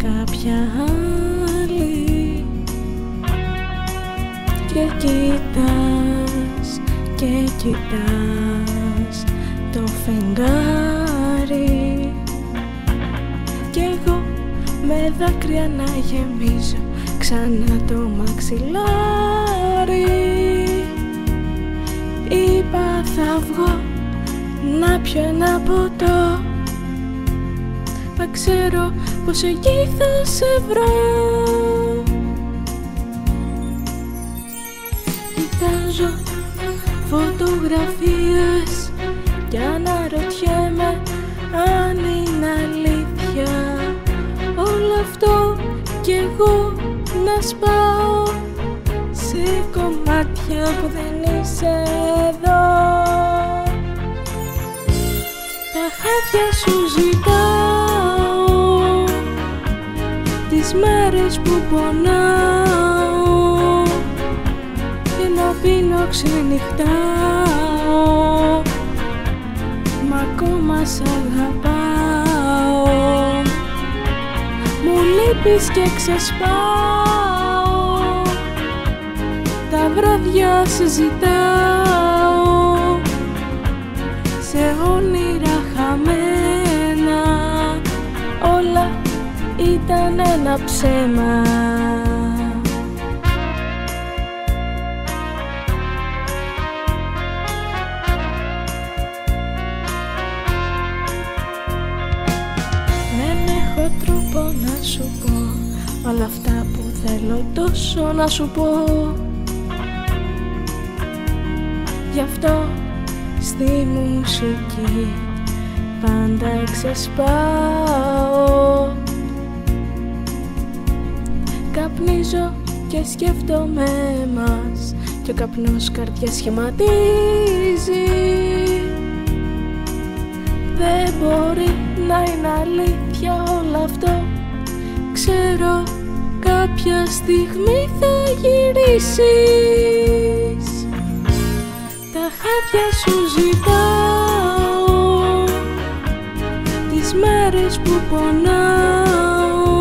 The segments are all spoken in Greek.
κάποια άλλη. Και κοιτάς, και κοιτάς το φεγγάρι, κι εγώ με δάκρυα να γεμίζω ξανά το μαξιλάρι. Είπα θα βγω να πιω ένα ποτό, μα ξέρω πως εκεί θα σε βρω. Κοιτάζω φωτογραφίες κι αναρωτιέμαι αν είναι αλήθεια όλο αυτό, κι εγώ να σπάω σε κομμάτια που δεν είσαι εδώ. Τα χάδια σου ζητάω, τις μέρες που πονάω, και να πίνω ξενυχτάω, μα ακόμα σ' αγαπάω. Μου λείπεις και ξεσπάω, τα βράδια σε ζητάω, σε όνειρα χαμένα, όλα ήταν ένα ψέμα. Δεν έχω τρόπο να σου πω όλα αυτά που θέλω τόσο να σου πω. Γι' αυτό στη μουσική πάντα ξεσπάω. Καπνίζω και σκέφτομαι εμάς, και ο καπνός καρδιά σχηματίζει. Δεν μπορεί να είναι αλήθεια όλο αυτό, ξέρω κάποια στιγμή θα γυρίσεις. Τα χάδια σου ζητάω, τις μέρες που πονάω,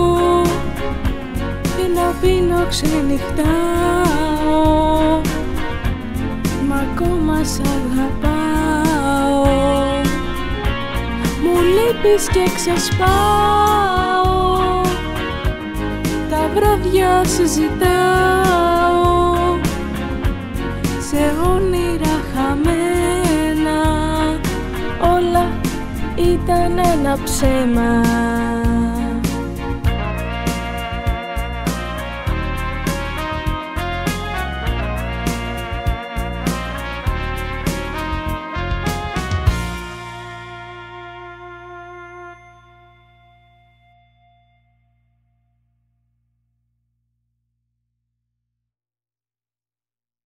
και να πίνω ξενυχτάω, μα ακόμα σ' αγαπάω. Μου λείπεις και ξεσπάω, τα βράδια σε ζητάω, σε όνειρα χαμένα, όλα ήταν ένα ψέμα.